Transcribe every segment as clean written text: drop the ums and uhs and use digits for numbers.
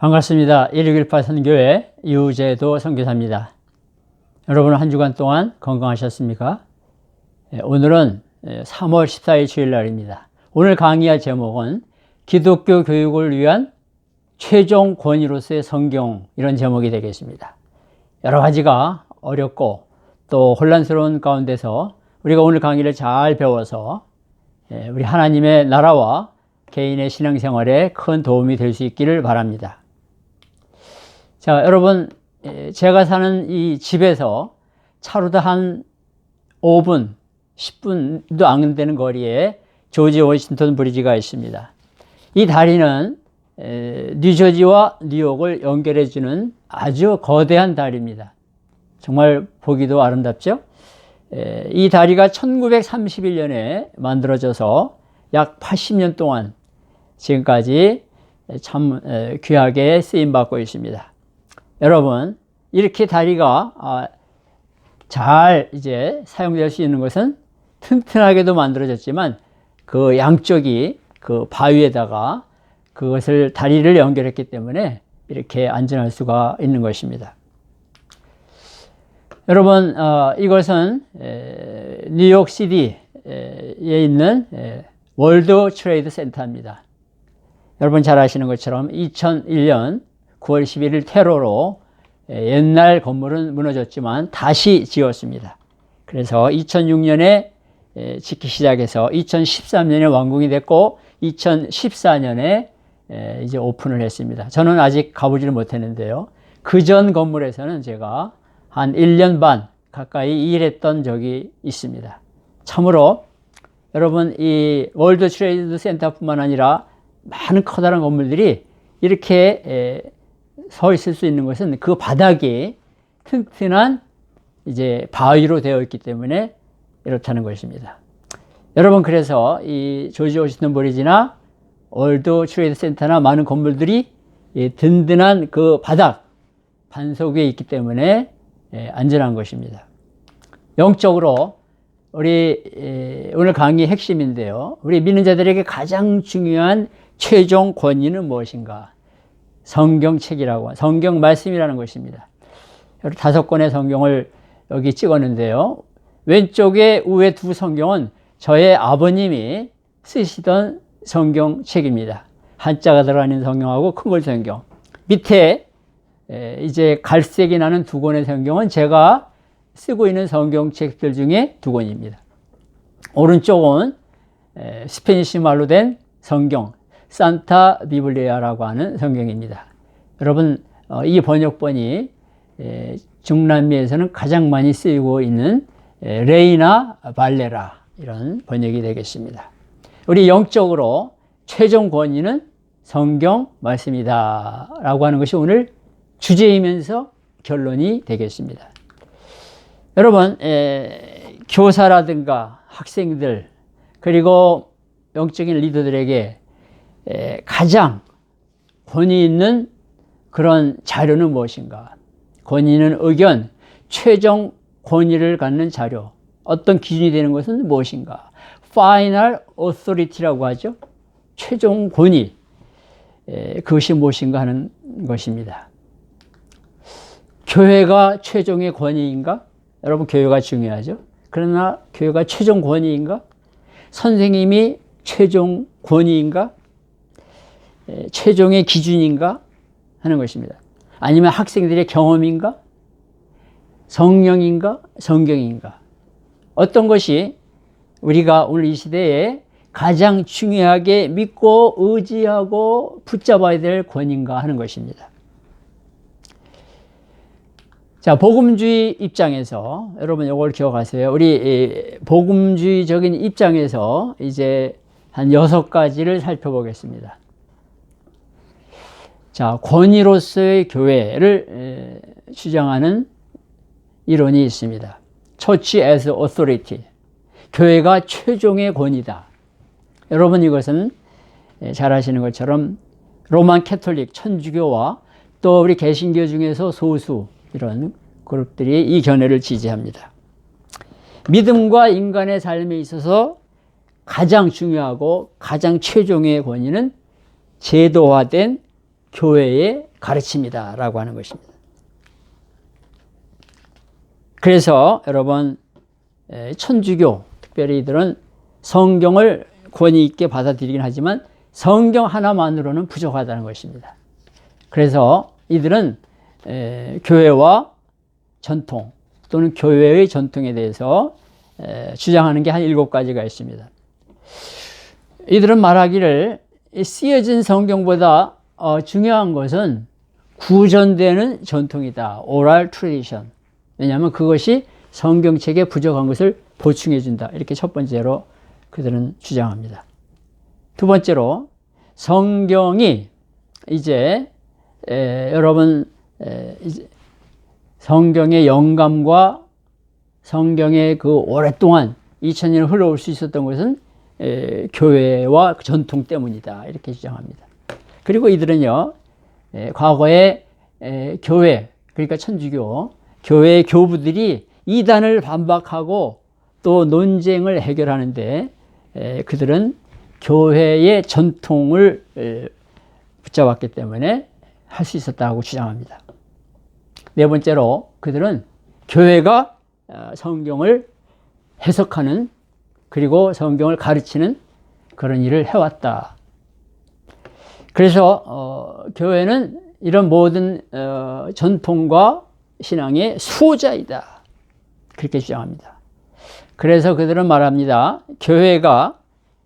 반갑습니다. 1618 선교회 이우재도 선교사입니다. 여러분 한 주간 동안 건강하셨습니까? 오늘은 3월 14일 주일날입니다. 오늘 강의할 제목은 기독교 교육을 위한 최종 권위로서의 성경, 이런 제목이 되겠습니다. 여러 가지가 어렵고 또 혼란스러운 가운데서 우리가 오늘 강의를 잘 배워서 우리 하나님의 나라와 개인의 신앙생활에 큰 도움이 될 수 있기를 바랍니다. 자, 여러분, 제가 사는 이 집에서 차로도 한 5분, 10분도 안 되는 거리에 조지 워싱턴 브리지가 있습니다. 이 다리는 뉴저지와 뉴욕을 연결해주는 아주 거대한 다리입니다. 정말 보기도 아름답죠? 이 다리가 1931년에 만들어져서 약 80년 동안 지금까지 참 귀하게 쓰임받고 있습니다. 여러분, 이렇게 다리가 잘 이제 사용될 수 있는 것은 튼튼하게도 만들어졌지만 그 양쪽이 그 바위에다가 그것을 다리를 연결했기 때문에 이렇게 안전할 수가 있는 것입니다. 여러분, 이것은 뉴욕시티에 있는 월드 트레이드 센터입니다. 여러분 잘 아시는 것처럼 2001년 9월 11일 테러로 옛날 건물은 무너졌지만 다시 지었습니다. 그래서 2006년에 짓기 시작해서 2013년에 완공이 됐고 2014년에 이제 오픈을 했습니다. 저는 아직 가보지를 못했는데요. 그 전 건물에서는 제가 한 1년 반 가까이 일했던 적이 있습니다. 참으로 여러분, 이 월드 트레이드 센터뿐만 아니라 많은 커다란 건물들이 이렇게 서 있을 수 있는 것은 그 바닥이 튼튼한 이제 바위로 되어 있기 때문에 이렇다는 것입니다. 여러분, 그래서 이 조지 워싱턴 브리지나 월드 트레이드 센터나 많은 건물들이 든든한 그 바닥, 반석 위에 있기 때문에 안전한 것입니다. 영적으로 우리 오늘 강의 핵심인데요. 우리 믿는 자들에게 가장 중요한 최종 권위는 무엇인가? 성경책이라고, 성경 말씀이라는 것입니다. 5권의 성경을 여기 찍었는데요. 왼쪽에 우에 두 성경은 저의 아버님이 쓰시던 성경책입니다. 한자가 들어가는 성경하고 큰글 성경. 밑에 이제 갈색이 나는 2권의 성경은 제가 쓰고 있는 성경책들 중에 2권입니다. 오른쪽은 스페니시 말로 된 성경, 산타 비블리아라고 하는 성경입니다. 여러분, 이 번역본이 중남미에서는 가장 많이 쓰이고 있는 레이나 발레라, 이런 번역이 되겠습니다. 우리 영적으로 최종 권위는 성경 말씀이다 라고 하는 것이 오늘 주제이면서 결론이 되겠습니다. 여러분, 교사라든가 학생들 그리고 영적인 리더들에게 가장 권위 있는 그런 자료는 무엇인가? 권위 있는 의견, 최종 권위를 갖는 자료, 어떤 기준이 되는 것은 무엇인가? Final Authority라고 하죠. 최종 권위, 그것이 무엇인가 하는 것입니다. 교회가 최종의 권위인가? 여러분, 교회가 중요하죠. 그러나 교회가 최종 권위인가? 선생님이 최종 권위인가? 최종의 기준인가? 하는 것입니다. 아니면 학생들의 경험인가? 성령인가? 성경인가? 어떤 것이 우리가 오늘 이 시대에 가장 중요하게 믿고 의지하고 붙잡아야 될 권위인가 하는 것입니다. 자, 복음주의 입장에서 여러분 이걸 기억하세요. 우리 복음주의적인 입장에서 이제 한 6가지를 살펴보겠습니다. 자, 권위로서의 교회를 주장하는 이론이 있습니다. Church as Authority. 교회가 최종의 권위다. 여러분, 이것은 잘 아시는 것처럼 로만 캐톨릭, 천주교와 또 우리 개신교 중에서 소수 이런 그룹들이 이 견해를 지지합니다. 믿음과 인간의 삶에 있어서 가장 중요하고 가장 최종의 권위는 제도화된 교회의 가르침이다 라고 하는 것입니다. 그래서 여러분, 천주교 특별히 이들은 성경을 권위 있게 받아들이긴 하지만 성경 하나만으로는 부족하다는 것입니다. 그래서 이들은 교회와 전통 또는 교회의 전통에 대해서 주장하는 게 한 7가지가 있습니다. 이들은 말하기를 쓰여진 성경보다 중요한 것은 구전되는 전통이다. oral tradition. 왜냐하면 그것이 성경책에 부족한 것을 보충해 준다. 이렇게 첫 번째로 그들은 주장합니다. 두 번째로 성경이 이제 여러분 이제 성경의 영감과 성경의 그 오랫동안 2000년을 흘러올 수 있었던 것은 교회와 전통 때문이다. 이렇게 주장합니다. 그리고 이들은요, 과거에 교회, 그러니까 천주교, 교회의 교부들이 이단을 반박하고 또 논쟁을 해결하는데 그들은 교회의 전통을 붙잡았기 때문에 할 수 있었다고 주장합니다. 네 번째로 그들은 교회가 성경을 해석하는 그리고 성경을 가르치는 그런 일을 해왔다. 그래서 교회는 이런 모든 전통과 신앙의 수호자이다. 그렇게 주장합니다. 그래서 그들은 말합니다. 교회가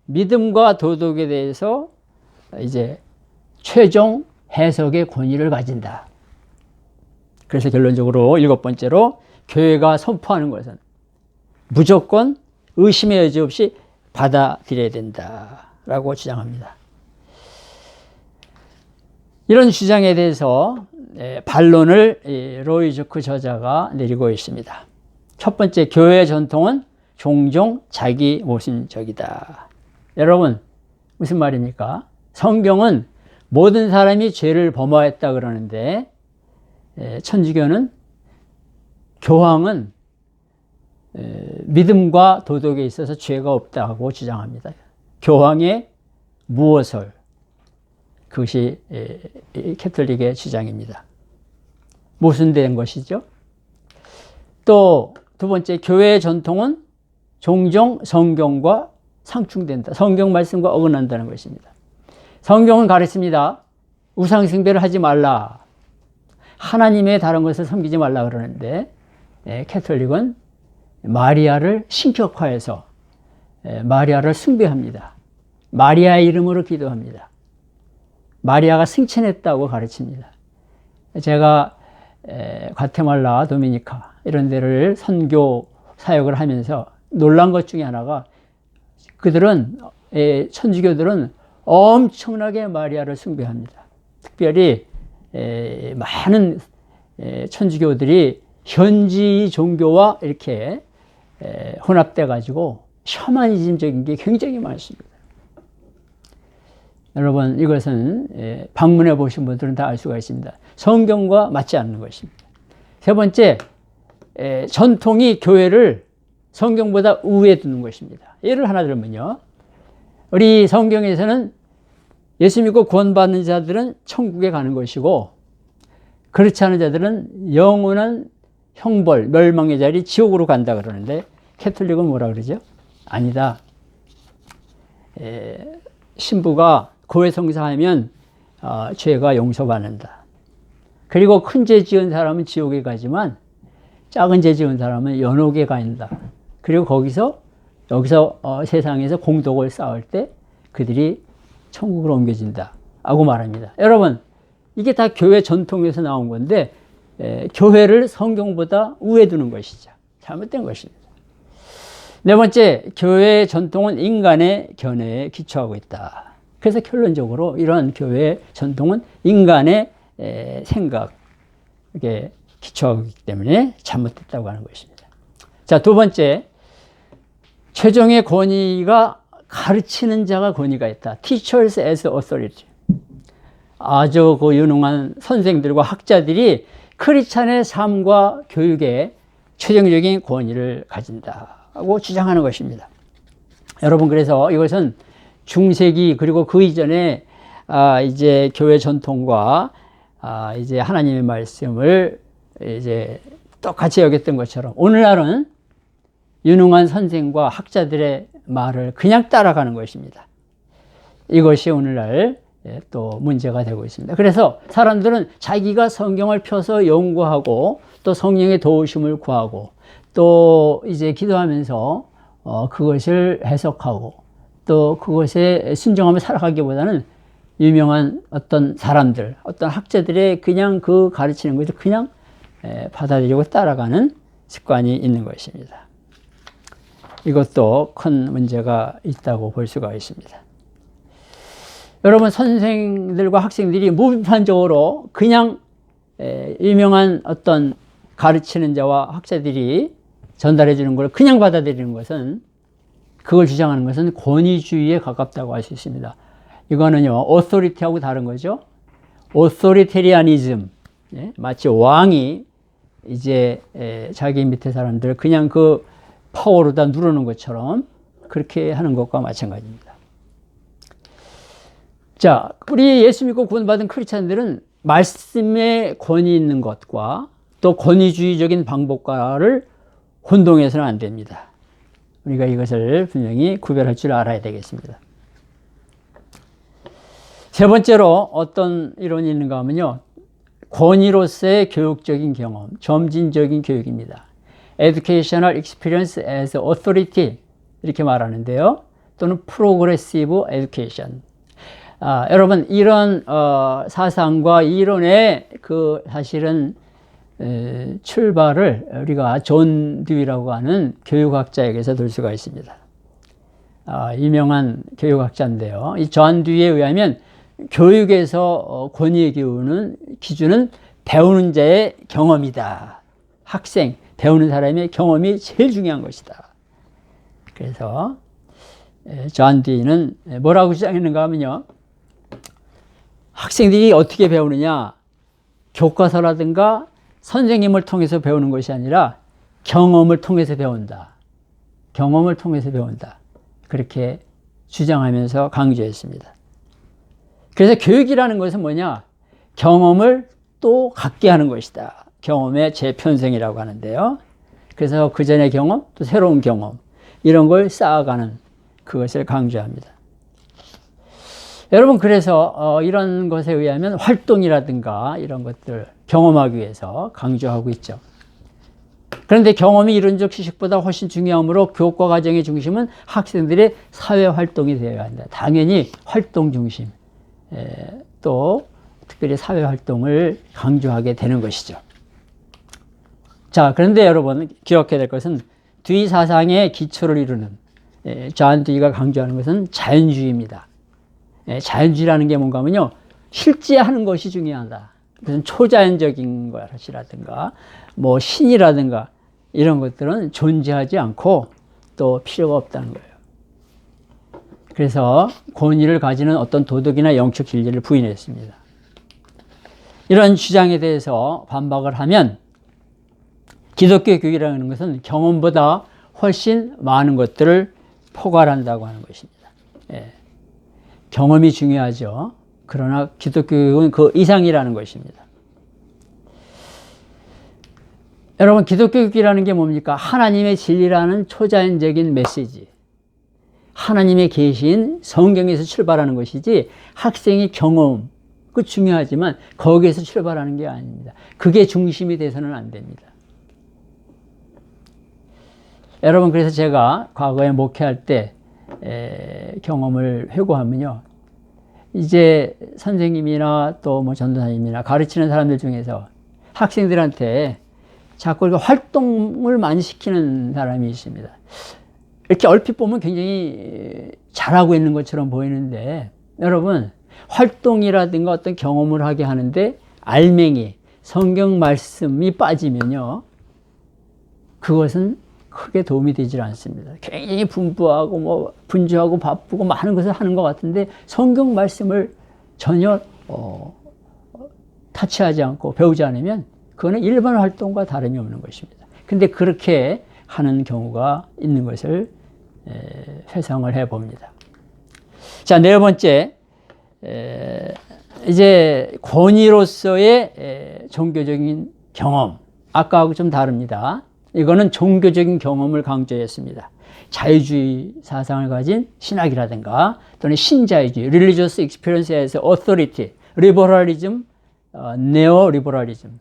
믿음과 도덕에 대해서 이제 최종 해석의 권위를 가진다. 그래서 결론적으로 7번째로 교회가 선포하는 것은 무조건 의심의 여지 없이 받아들여야 된다라고 주장합니다. 이런 주장에 대해서 반론을 로이 주크 저자가 내리고 있습니다. 첫 번째, 교회의 전통은 종종 자기 모순적이다. 여러분, 무슨 말입니까? 성경은 모든 사람이 죄를 범하였다 그러는데 천주교는 교황은 믿음과 도덕에 있어서 죄가 없다고 주장합니다. 교황의 무엇을, 그것이 캐톨릭의 주장입니다. 모순된 것이죠. 또 두 번째, 교회의 전통은 종종 성경과 상충된다. 성경 말씀과 어긋난다는 것입니다. 성경은 가르칩니다. 우상 숭배를 하지 말라. 하나님의 다른 것을 섬기지 말라 그러는데 캐톨릭은 마리아를 신격화해서 마리아를 숭배합니다. 마리아의 이름으로 기도합니다. 마리아가 승천했다고 가르칩니다. 제가 과테말라, 도미니카 이런 데를 선교 사역을 하면서 놀란 것 중에 하나가 그들은 천주교들은 엄청나게 마리아를 숭배합니다. 특별히 많은 천주교들이 현지 종교와 이렇게 혼합돼 가지고 셔머니즘적인 게 굉장히 많습니다. 여러분, 이것은 방문해 보신 분들은 다 알 수가 있습니다. 성경과 맞지 않는 것입니다. 세 번째, 전통이 교회를 성경보다 우위에 두는 것입니다. 예를 하나 들면요, 우리 성경에서는 예수 믿고 구원받는 자들은 천국에 가는 것이고 그렇지 않은 자들은 영원한 형벌, 멸망의 자리 지옥으로 간다 그러는데 캐톨릭은 뭐라 그러죠? 아니다. 신부가 고해 성사하면 죄가 용서받는다. 그리고 큰 죄 지은 사람은 지옥에 가지만 작은 죄 지은 사람은 연옥에 간다. 그리고 여기서 세상에서 공덕을 쌓을 때 그들이 천국으로 옮겨진다 하고 말합니다. 여러분, 이게 다 교회 전통에서 나온 건데 교회를 성경보다 우위에 두는 것이죠. 잘못된 것입니다. 네 번째, 교회의 전통은 인간의 견해에 기초하고 있다. 그래서 결론적으로 이런 교회의 전통은 인간의 생각에 기초하고 있기 때문에 잘못됐다고 하는 것입니다. 자, 두 번째, 최종의 권위가 가르치는 자가 권위가 있다. Teachers as authority. 아주 그 유능한 선생들과 학자들이 크리스찬의 삶과 교육에 최종적인 권위를 가진다고 주장하는 것입니다. 여러분, 그래서 이것은 중세기 그리고 그 이전에 이제 교회 전통과 이제 하나님의 말씀을 이제 똑같이 여겼던 것처럼 오늘날은 유능한 선생과 학자들의 말을 그냥 따라가는 것입니다. 이것이 오늘날 또 문제가 되고 있습니다. 그래서 사람들은 자기가 성경을 펴서 연구하고 또 성령의 도우심을 구하고 또 이제 기도하면서 그것을 해석하고 또 그것에 순종하며 살아가기보다는 유명한 어떤 사람들, 어떤 학자들의 그냥 그 가르치는 것을 그냥 받아들이고 따라가는 습관이 있는 것입니다. 이것도 큰 문제가 있다고 볼 수가 있습니다. 여러분, 선생들과 학생들이 무비판적으로 그냥 유명한 어떤 가르치는 자와 학자들이 전달해 주는 걸 그냥 받아들이는 것은, 그걸 주장하는 것은 권위주의에 가깝다고 할 수 있습니다. 이거는요, authority하고 다른 거죠. authoritarianism. 마치 왕이 이제 자기 밑에 사람들을 그냥 그 파워로다 누르는 것처럼 그렇게 하는 것과 마찬가지입니다. 자, 우리 예수 믿고 구원받은 크리스찬들은 말씀에 권위 있는 것과 또 권위주의적인 방법과를 혼동해서는 안 됩니다. 우리가 이것을 분명히 구별할 줄 알아야 되겠습니다. 세 번째로 어떤 이론이 있는가 하면요, 권위로서의 교육적인 경험, 점진적인 교육입니다. Educational experience as authority, 이렇게 말하는데요. 또는 progressive education. 여러분, 이런 사상과 이론의 그 사실은 출발을 우리가 존 듀이라고 하는 교육학자에게서 들 수가 있습니다. 유명한 교육학자인데요. 이 존 듀이에 의하면 교육에서 권위의 기준은 배우는 자의 경험이다. 학생, 배우는 사람의 경험이 제일 중요한 것이다. 그래서 존 듀이는 뭐라고 주장했는가 하면요, 학생들이 어떻게 배우느냐, 교과서라든가 선생님을 통해서 배우는 것이 아니라 경험을 통해서 배운다. 경험을 통해서 배운다. 그렇게 주장하면서 강조했습니다. 그래서 교육이라는 것은 뭐냐? 경험을 또 갖게 하는 것이다. 경험의 재편성이라고 하는데요. 그래서 그 전의 경험, 또 새로운 경험, 이런 걸 쌓아가는 그것을 강조합니다. 여러분, 그래서 이런 것에 의하면 활동이라든가 이런 것들 경험하기 위해서 강조하고 있죠. 그런데 경험이 이론적 지식보다 훨씬 중요하므로 교과 과정의 중심은 학생들의 사회활동이 되어야 한다. 당연히 활동 중심, 또 특별히 사회활동을 강조하게 되는 것이죠. 자, 그런데 여러분 기억해야 될 것은 듀이 사상의 기초를 이루는 존 듀이가 강조하는 것은 자연주의입니다. 자연주의라는 게 뭔가 하면요, 실제하는 것이 중요하다. 무슨 초자연적인 것이라든가 뭐 신이라든가 이런 것들은 존재하지 않고 또 필요가 없다는 거예요. 그래서 권위를 가지는 어떤 도덕이나 영적 진리를 부인했습니다. 이런 주장에 대해서 반박을 하면 기독교 교육이라는 것은 경험보다 훨씬 많은 것들을 포괄한다고 하는 것입니다. 경험이 중요하죠. 그러나 기독교 교육은 그 이상이라는 것입니다. 여러분, 기독교 교육이라는 게 뭡니까? 하나님의 진리라는 초자연적인 메시지, 하나님의 계시인 성경에서 출발하는 것이지 학생의 경험, 그 중요하지만 거기에서 출발하는 게 아닙니다. 그게 중심이 돼서는 안 됩니다. 여러분, 그래서 제가 과거에 목회할 때 경험을 회고하면요, 이제 선생님이나 또 뭐 전도사님이나 가르치는 사람들 중에서 학생들한테 자꾸 이렇게 활동을 많이 시키는 사람이 있습니다. 이렇게 얼핏 보면 굉장히 잘하고 있는 것처럼 보이는데, 여러분, 활동이라든가 어떤 경험을 하게 하는데 알맹이, 성경 말씀이 빠지면요, 그것은 크게 도움이 되질 않습니다. 굉장히 분부하고 뭐 분주하고 바쁘고 많은 것을 하는 것 같은데 성경 말씀을 전혀 타치하지 않고 배우지 않으면 그거는 일반 활동과 다름이 없는 것입니다. 근데 그렇게 하는 경우가 있는 것을 회상을 해봅니다. 자, 네 번째, 이제 권위로서의 종교적인 경험, 아까하고 좀 다릅니다. 이거는 종교적인 경험을 강조했습니다. 자유주의 사상을 가진 신학이라든가 또는 신자유주의, religious experience에서 authority, liberalism, neo-liberalism.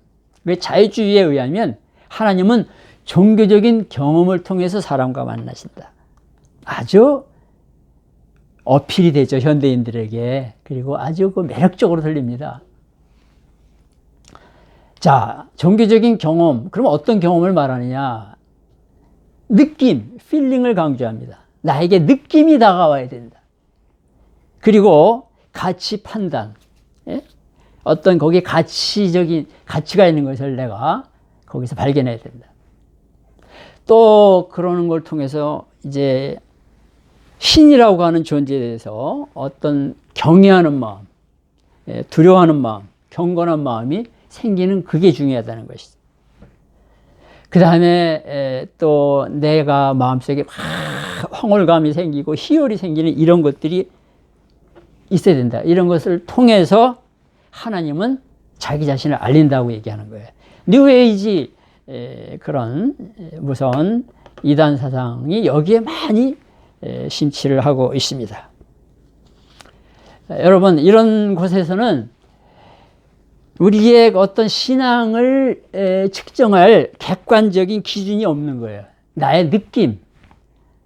자유주의에 의하면 하나님은 종교적인 경험을 통해서 사람과 만나신다. 아주 어필이 되죠, 현대인들에게. 그리고 아주 매력적으로 들립니다. 자, 종교적인 경험. 그럼 어떤 경험을 말하느냐? 느낌, 필링을 강조합니다. 나에게 느낌이 다가와야 된다. 그리고 가치 판단. 예? 어떤 거기에 가치가 있는 것을 내가 거기서 발견해야 된다. 또 그러는 걸 통해서 이제 신이라고 하는 존재에 대해서 어떤 경외하는 마음, 두려워하는 마음, 경건한 마음이 생기는 그게 중요하다는 것이죠. 그 다음에 또 내가 마음속에 막 황홀감이 생기고 희열이 생기는 이런 것들이 있어야 된다. 이런 것을 통해서 하나님은 자기 자신을 알린다고 얘기하는 거예요. 뉴에이지 그런 무서운 이단 사상이 여기에 많이 심취를 하고 있습니다. 여러분, 이런 곳에서는 우리의 어떤 신앙을 측정할 객관적인 기준이 없는 거예요. 나의 느낌,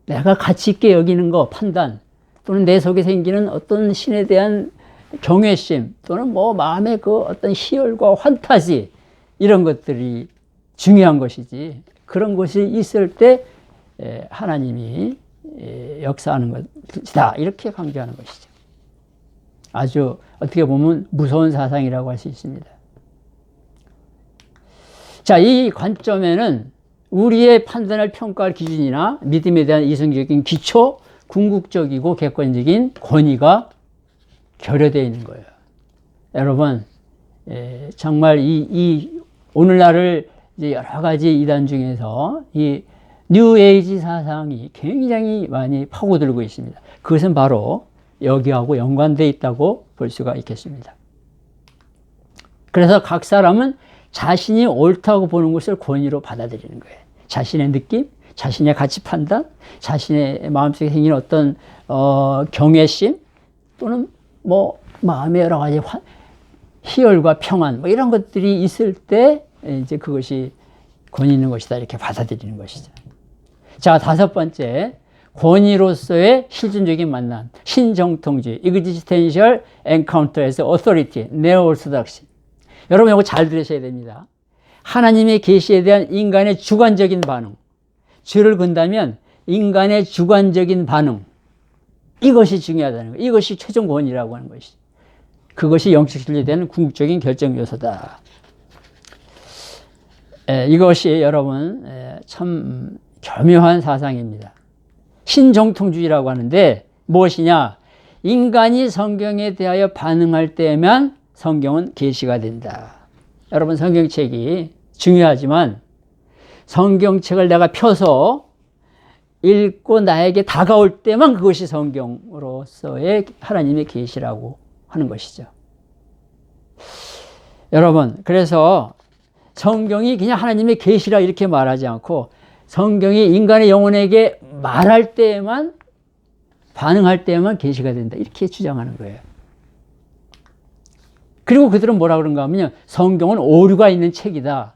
내가 가치 있게 여기는 거, 판단, 또는 내 속에 생기는 어떤 신에 대한 경외심, 또는 마음의 그 어떤 희열과 환타지, 이런 것들이 중요한 것이지. 그런 것이 있을 때 하나님이 역사하는 것이다. 이렇게 강조하는 것이죠. 아주 어떻게 보면 무서운 사상이라고 할 수 있습니다. 자, 이 관점에는 우리의 판단을 평가할 기준이나 믿음에 대한 이성적인 기초, 궁극적이고 객관적인 권위가 결여되어 있는 거예요. 여러분, 정말 오늘날을 이제 여러 가지 이단 중에서 이 뉴에이지 사상이 굉장히 많이 파고들고 있습니다. 그것은 바로 여기하고 연관되어 있다고 볼 수가 있겠습니다. 그래서 각 사람은 자신이 옳다고 보는 것을 권위로 받아들이는 거예요. 자신의 느낌, 자신의 가치 판단, 자신의 마음속에 생기는 어떤 경외심, 또는 마음의 여러 가지 희열과 평안, 이런 것들이 있을 때 이제 그것이 권위 있는 것이다, 이렇게 받아들이는 것이죠. 자, 다섯 번째, 권위로서의 실존적인 만남, 신정통주의, existential encounter as authority, neo-orthodoxy. 여러분 이거 잘 들으셔야 됩니다. 하나님의 계시에 대한 인간의 주관적인 반응, 죄를 건다면 인간의 주관적인 반응, 이것이 중요하다는 거예요. 이것이 최종 권위라고 하는 것이죠. 그것이 영적 진리에 대한 궁극적인 결정 요소다. 이것이 여러분 참 교묘한 사상입니다. 신정통주의라고 하는데 무엇이냐? 인간이 성경에 대하여 반응할 때에만 성경은 계시가 된다. 여러분, 성경책이 중요하지만 성경책을 내가 펴서 읽고 나에게 다가올 때만 그것이 성경으로서의 하나님의 계시라고 하는 것이죠. 여러분, 그래서 성경이 그냥 하나님의 계시라 이렇게 말하지 않고 성경이 인간의 영혼에게 말할 때에만, 반응할 때에만 계시가 된다, 이렇게 주장하는 거예요. 그리고 그들은 뭐라 그런가 하면요, 성경은 오류가 있는 책이다,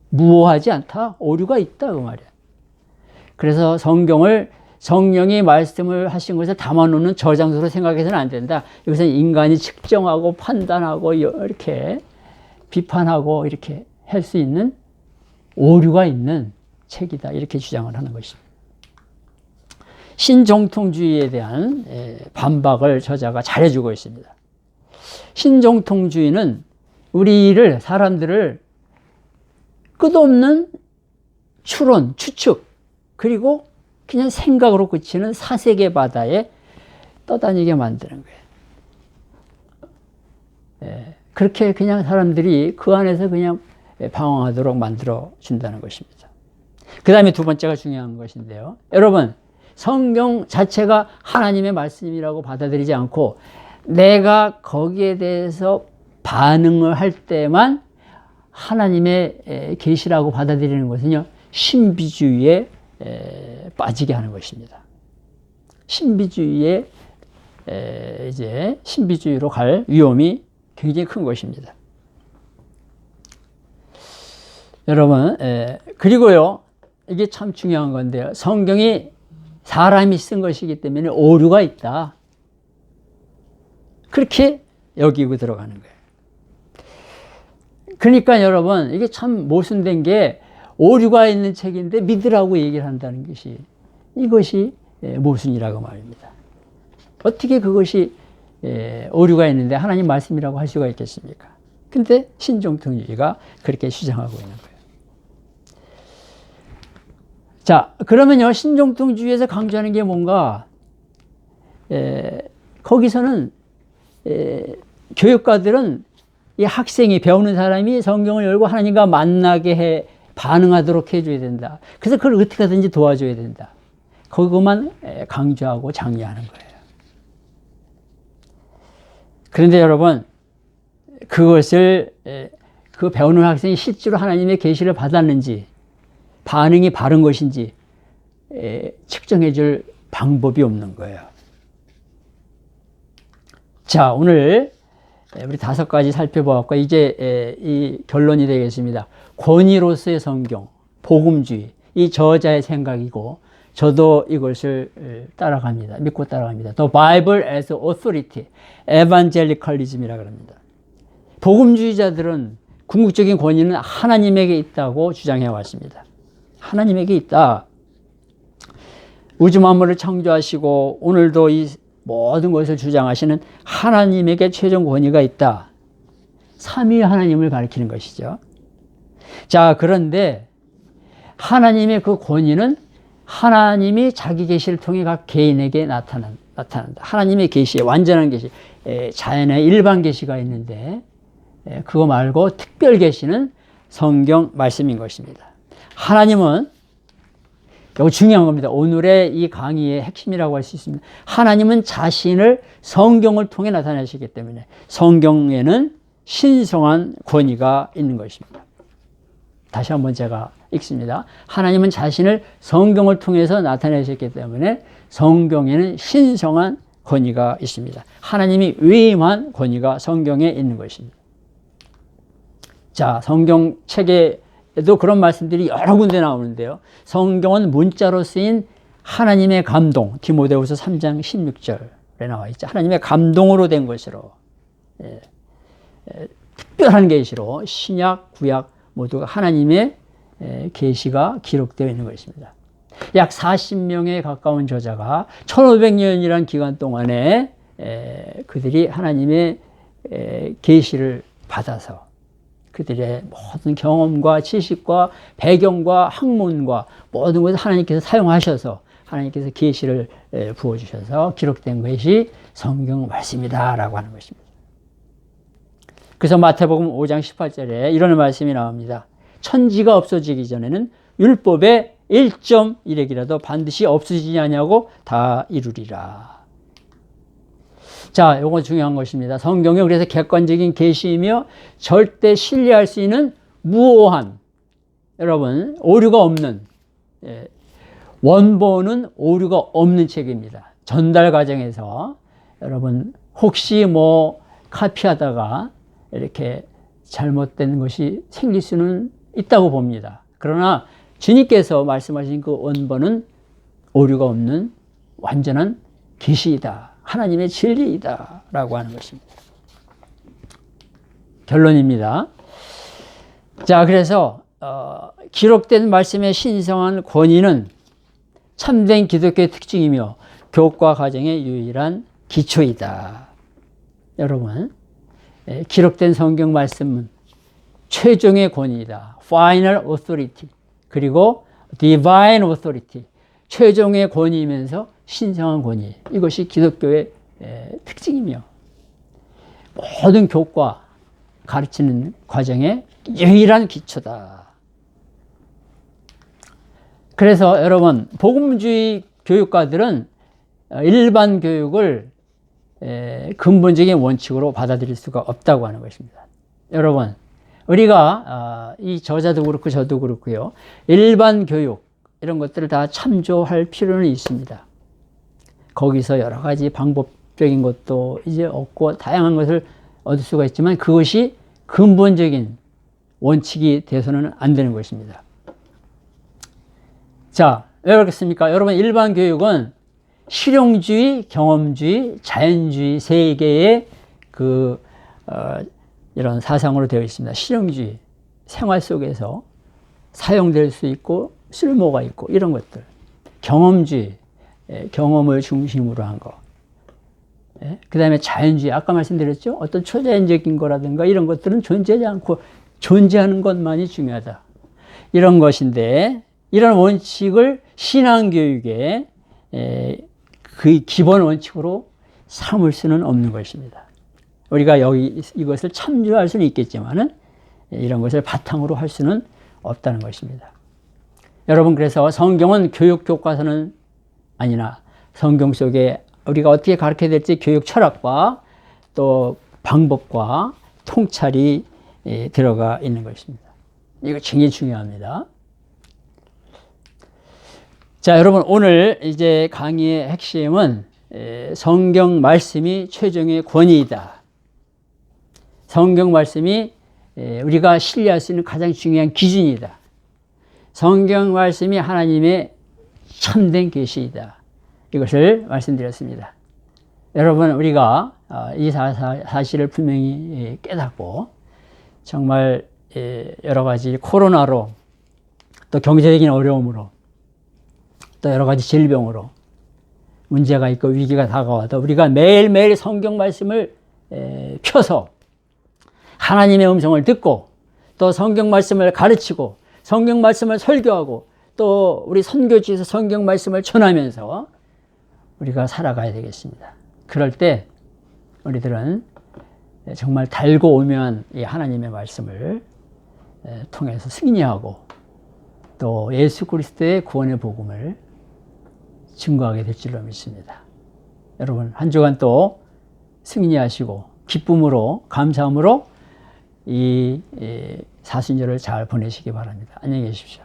무오하지 않다, 오류가 있다, 그 말이야. 그래서 성경을 성령이 말씀을 하신 것을 담아놓는 저장소로 생각해서는 안 된다. 이것은 인간이 측정하고 판단하고 이렇게 비판하고 이렇게 할 수 있는 오류가 있는 책이다, 이렇게 주장을 하는 것입니다. 신정통주의에 대한 반박을 저자가 잘해주고 있습니다. 신정통주의는 사람들을 끝없는 추론, 추측, 그리고 그냥 생각으로 그치는 사색의 바다에 떠다니게 만드는 거예요. 그렇게 그냥 사람들이 그 안에서 그냥 방황하도록 만들어 준다는 것입니다. 그 다음에 두 번째가 중요한 것인데요. 여러분, 성경 자체가 하나님의 말씀이라고 받아들이지 않고 내가 거기에 대해서 반응을 할 때만 하나님의 계시라고 받아들이는 것은요, 신비주의에 빠지게 하는 것입니다. 신비주의에 이제 신비주의로 갈 위험이 굉장히 큰 것입니다. 여러분, 그리고요, 이게 참 중요한 건데요. 성경이 사람이 쓴 것이기 때문에 오류가 있다. 그렇게 여기고 들어가는 거예요. 그러니까 여러분, 이게 참 모순된 게 오류가 있는 책인데 믿으라고 얘기를 한다는 것이, 이것이 모순이라고 말입니다. 어떻게 그것이 오류가 있는데 하나님 말씀이라고 할 수가 있겠습니까? 근데 신종통주의가 그렇게 주장하고 있는 거예요. 자, 그러면요, 신종통주의에서 강조하는 게 뭔가, 거기서는 교육가들은 이 학생이, 배우는 사람이 성경을 열고 하나님과 만나게 반응하도록 해줘야 된다. 그래서 그걸 어떻게 하든지 도와줘야 된다. 그것만 강조하고 장려하는 거예요. 그런데 여러분, 그것을 그 배우는 학생이 실제로 하나님의 계시를 받았는지, 반응이 바른 것인지 측정해 줄 방법이 없는 거예요. 자, 오늘 우리 5가지 살펴보았고, 이제 이 결론이 되겠습니다. 권위로서의 성경, 복음주의, 이 저자의 생각이고, 저도 이것을 따라갑니다. 믿고 따라갑니다. The Bible as Authority, Evangelicalism이라고 합니다. 복음주의자들은 궁극적인 권위는 하나님에게 있다고 주장해 왔습니다. 하나님에게 있다. 우주 만물을 창조하시고 오늘도 이 모든 것을 주장하시는 하나님에게 최종 권위가 있다. 삼위 하나님을 가리키는 것이죠. 자, 그런데 하나님의 그 권위는 하나님이 자기 계시를 통해 각 개인에게 나타난다. 하나님의 계시에 완전한 계시, 자연의 일반 계시가 있는데 그거 말고 특별 계시는 성경 말씀인 것입니다. 하나님은, 이거 중요한 겁니다. 오늘의 이 강의의 핵심이라고 할 수 있습니다. 하나님은 자신을 성경을 통해 나타내시기 때문에 성경에는 신성한 권위가 있는 것입니다. 다시 한번 제가 읽습니다. 하나님은 자신을 성경을 통해서 나타내셨기 때문에 성경에는 신성한 권위가 있습니다. 하나님이 위임한 권위가 성경에 있는 것입니다. 자, 성경책에도 그런 말씀들이 여러 군데 나오는데요. 성경은 문자로 쓰인 하나님의 감동, 디모데후서 3장 16절에 나와 있죠. 하나님의 감동으로 된 것으로, 특별한 계시로 신약, 구약 모두가 하나님의 계시가 기록되어 있는 것입니다. 약 40명에 가까운 저자가 1500년이라는 기간 동안에 그들이 하나님의 계시를 받아서 그들의 모든 경험과 지식과 배경과 학문과 모든 것을 하나님께서 사용하셔서 하나님께서 계시를 부어주셔서 기록된 것이 성경 말씀이다라고 하는 것입니다. 그래서 마태복음 5장 18절에 이런 말씀이 나옵니다. 천지가 없어지기 전에는 율법의 1.1핵이라도 반드시 없어지지 아니하고 다 이루리라. 자, 이거 중요한 것입니다. 성경이 그래서 객관적인 계시이며 절대 신뢰할 수 있는 무오한, 여러분, 오류가 없는, 원본은 오류가 없는 책입니다. 전달 과정에서 여러분 혹시 카피하다가 이렇게 잘못된 것이 생길 수는 있다고 봅니다. 그러나 주님께서 말씀하신 그 원본은 오류가 없는 완전한 계시이다. 하나님의 진리이다. 라고 하는 것입니다. 결론입니다. 자, 그래서 기록된 말씀의 신성한 권위는 참된 기독교의 특징이며 교과 과정의 유일한 기초이다. 여러분, 기록된 성경 말씀은 최종의 권위이다. Final authority. 그리고 divine authority. 최종의 권위이면서 신성한 권위. 이것이 기독교의 특징이며 모든 교과 가르치는 과정의 유일한 기초다. 그래서 여러분, 복음주의 교육가들은 일반 교육을 근본적인 원칙으로 받아들일 수가 없다고 하는 것입니다. 여러분, 우리가 이 저자도 그렇고 저도 그렇고요. 일반 교육 이런 것들을 다 참조할 필요는 있습니다. 거기서 여러 가지 방법적인 것도 이제 얻고 다양한 것을 얻을 수가 있지만 그것이 근본적인 원칙이 돼서는 안 되는 것입니다. 자, 왜 그렇겠습니까? 여러분, 일반 교육은 실용주의, 경험주의, 자연주의 세 개의 이런 사상으로 되어 있습니다. 실용주의, 생활 속에서 사용될 수 있고 쓸모가 있고 이런 것들. 경험주의, 경험을 중심으로 한 거. 그 다음에 자연주의, 아까 말씀드렸죠? 어떤 초자연적인 거라든가 이런 것들은 존재하지 않고 존재하는 것만이 중요하다. 이런 것인데, 이런 원칙을 신앙교육의 그 기본 원칙으로 삼을 수는 없는 것입니다. 우리가 이것을 참조할 수는 있겠지만은 이런 것을 바탕으로 할 수는 없다는 것입니다. 여러분, 그래서 성경은 교육 교과서는 아니나 성경 속에 우리가 어떻게 가르쳐야 될지 교육 철학과 또 방법과 통찰이 들어가 있는 것입니다. 이거 굉장히 중요합니다. 자, 여러분, 오늘 이제 강의의 핵심은 성경 말씀이 최종의 권위이다. 성경 말씀이 우리가 신뢰할 수 있는 가장 중요한 기준이다. 성경 말씀이 하나님의 참된 계시이다. 이것을 말씀드렸습니다. 여러분, 우리가 이 사실을 분명히 깨닫고 정말 여러 가지 코로나로 또 경제적인 어려움으로 또 여러 가지 질병으로 문제가 있고 위기가 다가와도 우리가 매일매일 성경 말씀을 펴서 하나님의 음성을 듣고 또 성경 말씀을 가르치고 성경 말씀을 설교하고 또 우리 선교지에서 성경 말씀을 전하면서 우리가 살아가야 되겠습니다. 그럴 때 우리들은 정말 달고 오묘한 이 하나님의 말씀을 통해서 승리하고 또 예수 그리스도의 구원의 복음을 증거하게 될 줄로 믿습니다. 여러분, 한 주간 또 승리하시고 기쁨으로 감사함으로 이 사순절을 잘 보내시기 바랍니다. 안녕히 계십시오.